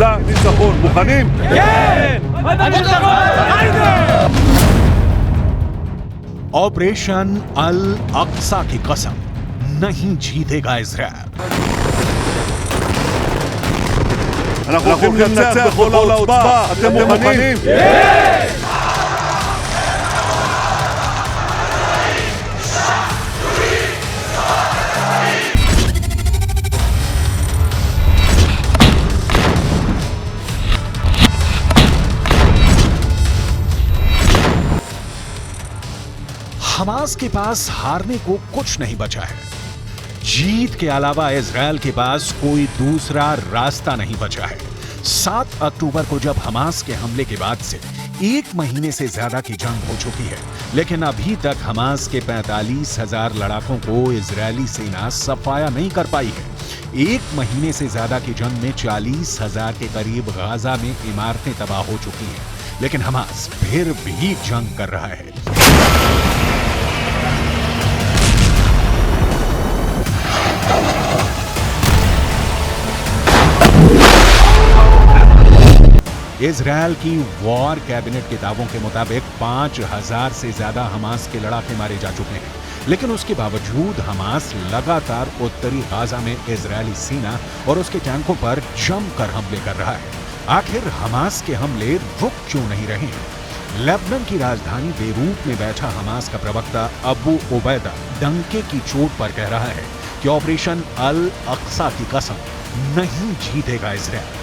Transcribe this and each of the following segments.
לניצחון. מוכנים? כן! Operation अल अक्सा की कसम, नहीं जीतेगा इजराइल। אנחנו הולכים לנצח בכל העוצמה. אתם מוכנים? हमास के पास हारने को कुछ नहीं बचा है। जीत के अलावा इजराइल के पास कोई दूसरा रास्ता नहीं बचा है। 7 अक्टूबर को जब हमास के हमले के बाद से 1 महीने से ज्यादा की जंग हो चुकी है, लेकिन अभी तक हमास के 45,000 लड़ाकों को इजरायली सेना सफाया नहीं कर पाई है। 1 महीने से ज्यादा की जंग में 40,000 के करीब गाजा में इमारतें तबाह हो चुकी हैं, लेकिन हमास फिर भी जंग कर रहा है। इजरायल की वॉर कैबिनेट के दावों के मुताबिक 5,000 से ज्यादा हमास के लड़ाके मारे जा चुके हैं, लेकिन उसके बावजूद हमास लगातार उत्तरी गाजा में इजरायली सेना और उसके टैंकों पर जमकर हमले कर रहा है। आखिर हमास के हमले रुक क्यों नहीं रहे हैं? लेबनान की राजधानी बेरूत में बैठा हमास का प्रवक्ता अबू उबैदा डंके की चोट पर कह रहा है कि ऑपरेशन अल अक्सा की कसम, नहीं जीतेगा इजरायल।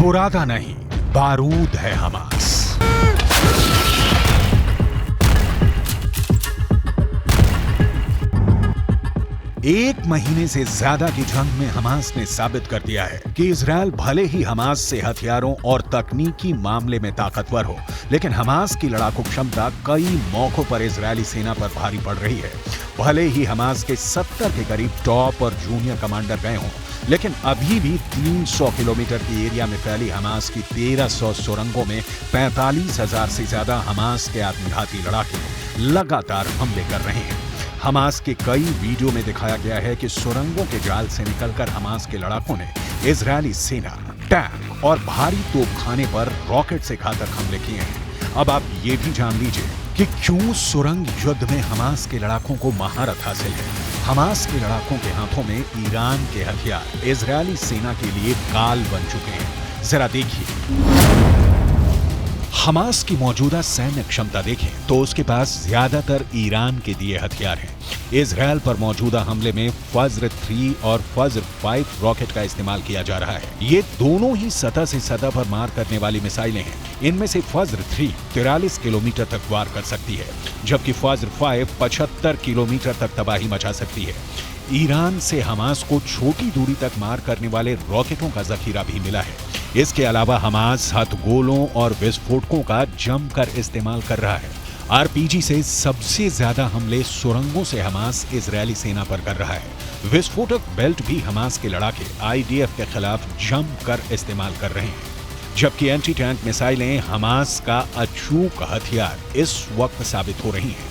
बुरादा नहीं, बारूद है हमास। 1 महीने से ज्यादा की जंग में हमास ने साबित कर दिया है कि इजरायल भले ही हमास से हथियारों और तकनीकी मामले में ताकतवर हो, लेकिन हमास की लड़ाकू क्षमता कई मौकों पर इजरायली सेना पर भारी पड़ रही है। भले ही हमास के 70 के करीब टॉप और जूनियर कमांडर गए हों, लेकिन अभी भी 300 किलोमीटर की एरिया में फैली हमास की 1300 सुरंगों में 45,000 से ज्यादा हमास के आत्मघाती लड़ाके लगातार हमले कर रहे हैं। हमास के कई वीडियो में दिखाया गया है कि सुरंगों के जाल से निकलकर हमास के लड़ाकों ने इजरायली सेना, टैंक और भारी तोपखाने पर रॉकेट से घातक हमले किए हैं। अब आप ये भी जान लीजिए कि क्यों सुरंग युद्ध में हमास के लड़ाकों को महारत हासिल है। हमास के लड़ाकों के हाथों में ईरान के हथियार इजरायली सेना के लिए काल बन चुके हैं। जरा देखिए, हमास की मौजूदा सैन्य क्षमता देखें तो उसके पास ज्यादातर ईरान के दिए हथियार हैं। इजरायल पर मौजूदा हमले में फज्र 3 और फज्र 5 रॉकेट का इस्तेमाल किया जा रहा है। ये दोनों ही सतह से सतह पर मार करने वाली मिसाइलें हैं। इनमें से फज्र 3 43 किलोमीटर तक वार कर सकती है, जबकि फज्र 5 75 किलोमीटर तक तबाही मचा सकती है। ईरान से हमास को छोटी दूरी तक मार करने वाले रॉकेटों का जखीरा भी मिला है। इसके अलावा हमास हथगोलों और विस्फोटकों का जमकर इस्तेमाल कर रहा है। आरपीजी से सबसे ज्यादा हमले सुरंगों से हमास इजरायली सेना पर कर रहा है। विस्फोटक बेल्ट भी हमास के लड़ाके आईडीएफ के खिलाफ जमकर इस्तेमाल कर रहे हैं, जबकि एंटी टैंक मिसाइलें हमास का अचूक हथियार इस वक्त साबित हो रही हैं।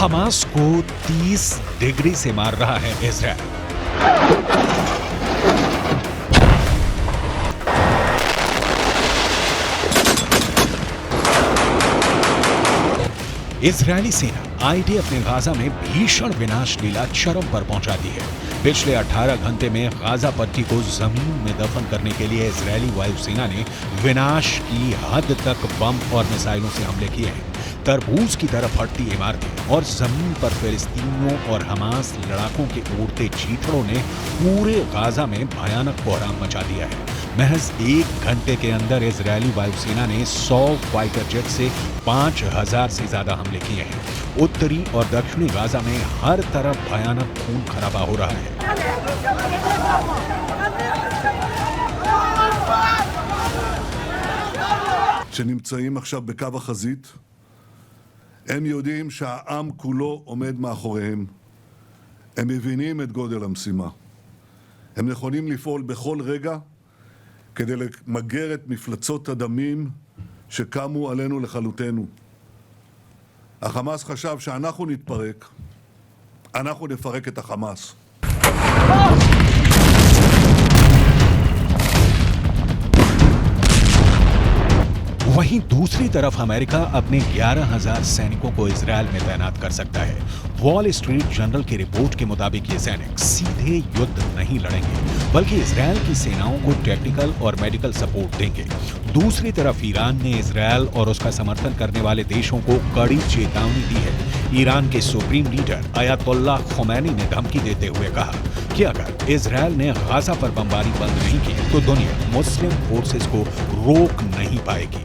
हमास को 30 डिग्री से मार रहा है इजराइल। इजरायली सेना आईडीएफ ने गाजा में भीषण विनाश लीला चरम पर पहुंचा दी है। पिछले 18 घंटे में गाजा पट्टी को जमीन में दफन करने के लिए इजरायली वायुसेना ने विनाश की हद तक बम और मिसाइलों से हमले किए हैं। तरबूज की तरफ फटती इमारतें और जमीन पर फिलिस्तीनियों और हमास लड़ाकों के उड़ते चीथड़ों ने पूरे गाजा में भयानक कोहराम मचा दिया है। महज 1 घंटे के अंदर इजरायली वायुसेना ने 100 फाइटर जेट से 5000 से ज्यादा हमले किए हैं। उत्तरी और दक्षिणी गाजा में हर तरफ भयानक खून खराबा हो रहा है। שנמצאים עכשיו בקו החזית, הם יודעים שהעם כולו עומד מאחוריהם. הם מבינים את גודל המשימה. הם נכונים לפעול בכל רגע כדי למגר את מפלצות הדמים שקמו עלינו לכלותנו. החמאס חשב שאנחנו נתפרק, אנחנו נפרק את החמאס. वहीं दूसरी तरफ अमेरिका अपने 11,000 सैनिकों को इजरायल में तैनात कर सकता है। वॉल स्ट्रीट जर्नल की रिपोर्ट के मुताबिक ये सैनिक सीधे युद्ध नहीं लड़ेंगे, बल्कि इजरायल की सेनाओं को टेक्निकल और मेडिकल सपोर्ट देंगे। दूसरी तरफ ईरान ने इजरायल और उसका समर्थन करने वाले देशों को कड़ी चेतावनी दी है। ईरान के सुप्रीम लीडर अयातोल्ला खोमैनी ने धमकी देते हुए कहा कि अगर इजरायल ने गाजा पर बमबारी बंद नहीं की तो दुनिया मुस्लिम फोर्सेस को रोक नहीं पाएगी।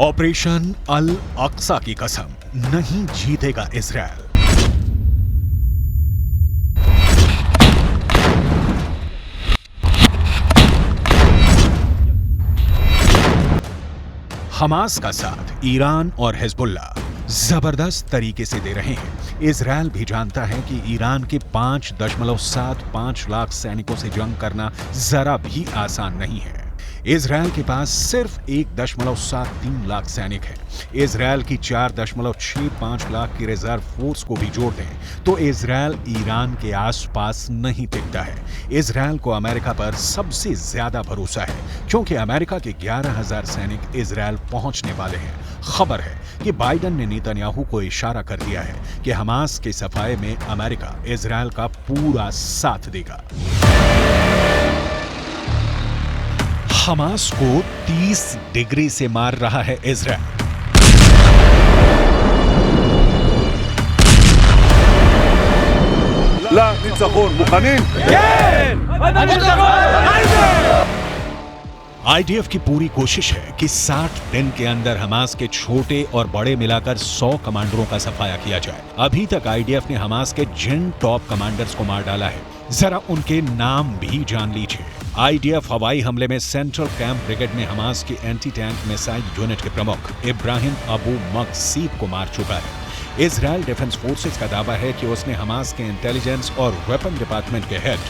ऑपरेशन अल अक्सा की कसम, नहीं जीतेगा इजरायल। हमास का साथ ईरान और हिजबुल्लाह जबरदस्त तरीके से दे रहे हैं। इजरायल भी जानता है कि ईरान के 5.75 लाख सैनिकों से जंग करना जरा भी आसान नहीं है। इजरायल के पास सिर्फ 1.73 लाख सैनिक हैं। इजरायल की 4.65 लाख की रिजर्व फोर्स को भी जोड़ दें तो इजरायल ईरान के आसपास नहीं टिकता है। इजरायल को अमेरिका पर सबसे ज्यादा भरोसा है क्योंकि अमेरिका के 11,000 सैनिक इजरायल पहुंचने वाले हैं। खबर है कि बाइडन ने नेतन्याहू को इशारा कर दिया है कि हमास के सफाए में अमेरिका इजरायल का पूरा साथ देगा। हमास को 30 डिग्री से मार रहा है इजरायल। לניצחון, מוכנים? כן! आईडीएफ की पूरी कोशिश है कि 60 दिन के अंदर हमास के छोटे और बड़े मिलाकर 100 कमांडरों का सफाया किया जाए। अभी तक आईडीएफ ने हमास के जिन टॉप कमांडर्स को मार डाला है, जरा उनके नाम भी जान लीजिए। आईडीएफ हवाई हमले में सेंट्रल कैंप ब्रिगेड में हमास की एंटी टैंक मिसाइल यूनिट के प्रमुख इब्राहिम अबू मकसीब को मार चुका है। इजरायल डिफेंस फोर्सेस का दावा है कि उसने हमास के इंटेलिजेंस और वेपन डिपार्टमेंट के हेड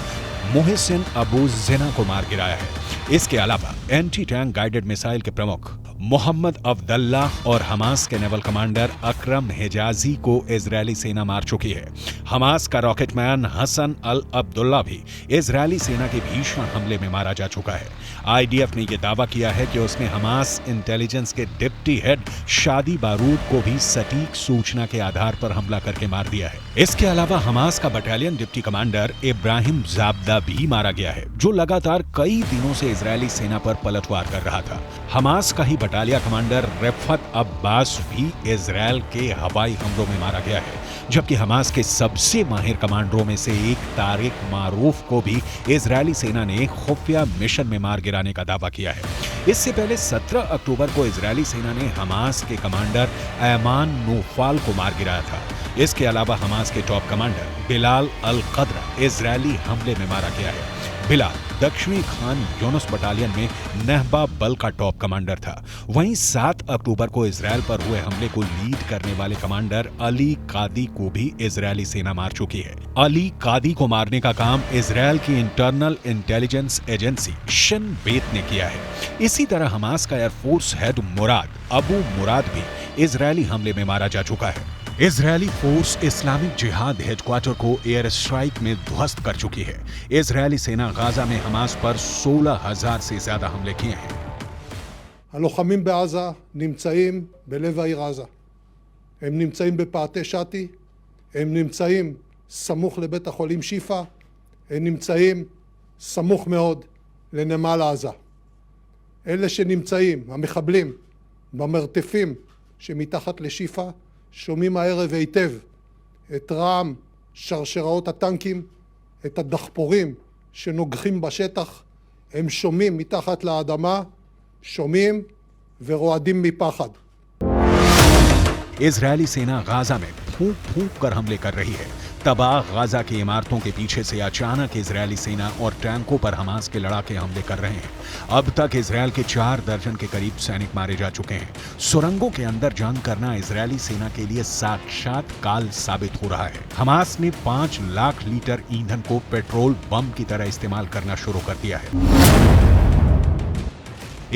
मोहसिन अबू जिना को मार गिराया है। इसके अलावा एंटी टैंक गाइडेड मिसाइल के प्रमुख मोहम्मद अब्दुल्लाह और हमास के नेवल कमांडर अकरम हिजाजी को इजरायली सेना मार चुकी है। हमास का रॉकेटमैन हसन अल अब्दुल्ला भी इजरायली सेना के भीषण हमले में मारा जा चुका है। आईडीएफ ने यह दावा किया है कि उसने हमास इंटेलिजेंस के डिप्टी हेड शादी बारूद को भी सटीक सूचना के आधार पर हमला करके मार दिया है। इसके अलावा हमास का बटालियन डिप्टी कमांडर इब्राहिम जाबदा भी मारा गया है, जो लगातार कई दिनों से इजरायली सेना पर पलटवार कर रहा था। हमास का ही बटालिया कमांडर रिफत अब्बास भी इजरायल के हवाई हमलों में मारा गया है, जबकि हमास के सबसे माहिर कमांडरों में से एक तारिक मारूफ को भी इजरायली सेना ने खुफिया मिशन में मार गिराने का दावा किया है। इससे पहले 17 अक्टूबर को इजरायली सेना ने हमास के कमांडर ऐमान नूफाल को मार गिराया था। इसके अलावा हमास के टॉप कमांडर बिलाल अल कद्र इजरायली हमले में मारा गया है। बिलाल दक्षिणी खान यूनुस बटालियन में नहबा बल का टॉप कमांडर था। वहीं 7 अक्टूबर को इजरायल पर हुए हमले को लीड करने वाले कमांडर अली कादी को भी इजरायली सेना मार चुकी है। अली कादी को मारने का काम इजरायल की इंटरनल इंटेलिजेंस एजेंसी शिन बेत ने किया है। इसी तरह हमास का एयरफोर्स हेड मुराद अबू मुराद भी इजरायली हमले में मारा जा चुका है। इजरायली फोर्स इस्लामिक जिहाद हेडक्वार्टर को एयर स्ट्राइक में ध्वस्त कर चुकी है। इजरायली सेना गाजा में हमास पर 16,000 से ज्यादा हमले किए हैं। הלוחמים בעזה נמצאים בלב העיר עזה. הם נמצאים בפאתי שתי, הם נמצאים סמוך לבית החולים שיפה, הם נמצאים סמוך מאוד לנמל עזה. אלה שנמצאים, המחבלים, במרתפים שמתחת לשיפה, שומעים הערב היטב את רעם שרשראות הטנקים, את הדחפורים שנוגחים בשטח, הם שומעים מתחת לאדמה, שומעים ורועדים מפחד. इजरायली सेना गाजा में फूंक फूंक कर हमले कर रही है। तबाह गाजा की इमारतों के पीछे से अचानक इजरायली सेना और टैंकों पर हमास के लड़ाके हमले कर रहे हैं। अब तक इजरायल के 4 दर्जन के करीब सैनिक मारे जा चुके हैं। सुरंगों के अंदर जंग करना इजरायली सेना के लिए साक्षात काल साबित हो रहा है। हमास ने 5 लाख लीटर ईंधन को पेट्रोल बम की तरह इस्तेमाल करना शुरू कर दिया है।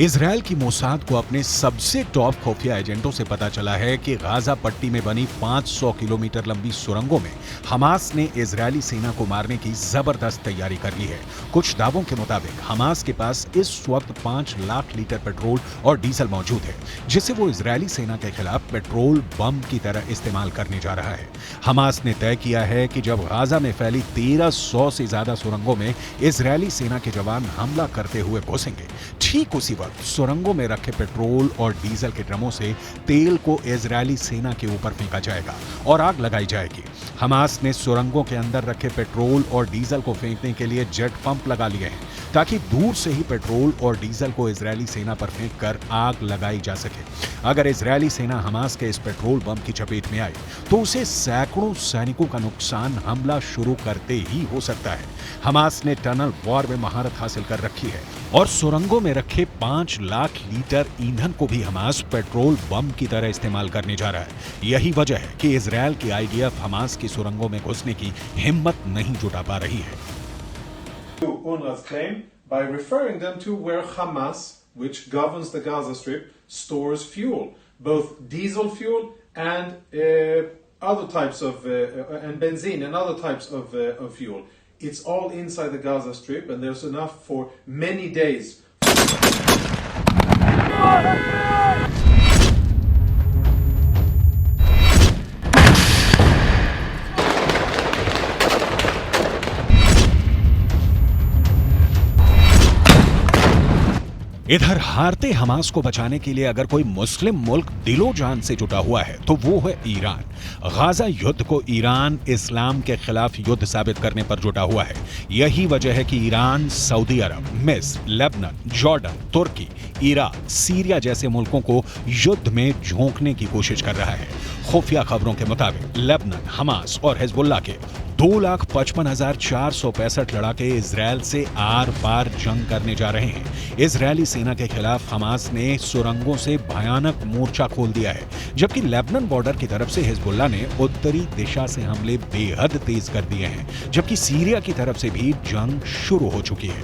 इजरायल की मोसाद को अपने सबसे टॉप खुफिया एजेंटों से पता चला है कि गाजा पट्टी में बनी 500 किलोमीटर लंबी सुरंगों में हमास ने इजरायली सेना को मारने की जबरदस्त तैयारी कर ली है। कुछ दावों के मुताबिक हमास के पास इस वक्त 5 लाख लीटर पेट्रोल और डीजल मौजूद है, जिसे वो इजरायली सेना के खिलाफ पेट्रोल बम की तरह इस्तेमाल करने जा रहा है। हमास ने तय किया है कि जब गाजा में फैली 1300 से ज्यादा सुरंगों में इजरायली सेना के जवान हमला करते हुए घुसेंगे, ठीक उसी सुरंगों में रखे पेट्रोल और डीजल के ड्रमों से तेल को इजरायली सेना के ऊपर फेंका जाएगा और आग लगाई जाएगी। हमास ने सुरंगों के अंदर रखे पेट्रोल और डीजल को फेंकने के लिए जेट पंप लगा लिए हैं, ताकि दूर से ही पेट्रोल और डीजल को इजरायली सेना पर फेंककर आग लगाई जा सके। अगर इजरायली सेना हमास के इस पेट्रोल बम की चपेट में आए तो उसे सैकड़ों सैनिकों का नुकसान हमला शुरू करते ही हो सकता है। हमास ने टनल वॉर में महारत हासिल कर रखी है और सुरंगों में रखे 5 लाख लीटर ईंधन को भी हमास पेट्रोल बम की तरह इस्तेमाल करने जा रहा है। यही वजह है कि इजरायल की आईडीएफ हमास की सुरंगों में घुसने की हिम्मत नहीं जुटा पा रही है। UNRWA's claim by referring them to where Hamas, which governs the Gaza Strip, stores fuel, both diesel fuel and other types of and benzene and other types of fuel. It's all inside the Gaza Strip, and there's enough for many days. इधर हारते Hamas को बचाने के लिए अगर कोई मुस्लिम मुल्क दिलो जान से जुटा हुआ है तो वो है ईरान। गाजा युद्ध को ईरान इस्लाम के खिलाफ युद्ध साबित करने पर जुटा हुआ है। यही वजह है कि ईरान सऊदी अरब, मिस्र, लेबनान, जॉर्डन, तुर्की, इराक, सीरिया जैसे मुल्कों को युद्ध में झोंकने की कोशिश कर रहा है। खुफिया खबरों के मुताबिक लेबनान, हमास और हिजबुल्लाह के 2,55,465 लड़ाके इजरायल से आर पार जंग करने जा रहे हैं। इजरायली सेना के खिलाफ हमास ने सुरंगों से भयानक मोर्चा खोल दिया है, जबकि लेबनान बॉर्डर की तरफ से हिजबुल्लाह ने उत्तरी दिशा से हमले बेहद तेज कर दिए हैं, जबकि सीरिया की तरफ से भी जंग शुरू हो चुकी है।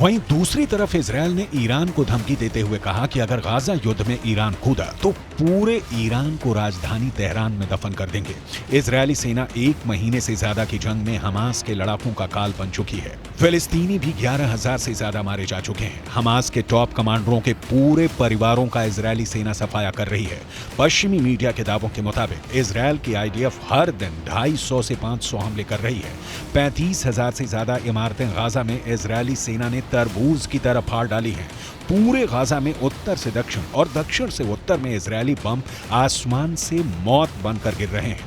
वहीं दूसरी तरफ इजरायल ने ईरान को धमकी देते हुए कहा कि अगर गाजा युद्ध में ईरान कूदा तो पूरे ईरान को राजधानी तेहरान में दफन कर देंगे। इजरायली सेना 1 महीने से ज्यादा की जंग में हमास के लड़ाकों का काल बन चुकी है। फिलिस्तीनी भी 11,000 से ज्यादा मारे जा चुके हैं। हमास के टॉप कमांडरों के पूरे परिवारों का इजरायली सेना सफाया कर रही है। पश्चिमी मीडिया के दावों के मुताबिक इजरायल की IDF हर दिन 250 से 500 हमले कर रही है। 35,000 से ज्यादा इमारतें गाजा में इजरायली सेना ने तरबूज की तरह फाड़ डाली हैं। पूरे गाजा में उत्तर से दक्षिण और दक्षिण से उत्तर में इजरायली बम आसमान से मौत बनकर गिर रहे हैं।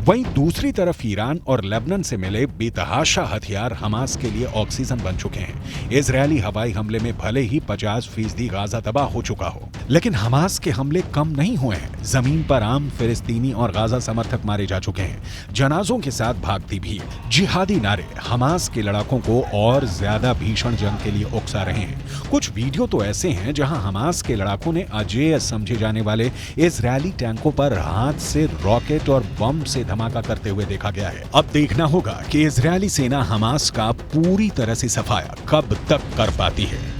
वहीं दूसरी तरफ ईरान और लेबनान से मिले बेतहाशा हथियार हमास के लिए ऑक्सीजन बन चुके हैं। इजरायली हवाई हमले में भले ही 50% गाजा तबाह हो चुका हो, लेकिन हमास के हमले कम नहीं हुए हैं। जमीन पर आम फिलिस्तीनी और गाजा समर्थक मारे जा चुके हैं। जनाजों के साथ भागती भीड़, जिहादी नारे हमास के लड़ाकों को और ज्यादा भीषण जंग के लिए उकसा रहे हैं। कुछ वीडियो तो ऐसे हैं जहां हमास के लड़ाकों ने अजेय समझे जाने वाले इजरायली टैंकों पर हाथ से रॉकेट और बम से धमाका करते हुए देखा गया है। अब देखना होगा कि इजरायली सेना हमास का पूरी तरह से सफाया कब तक कर पाती है।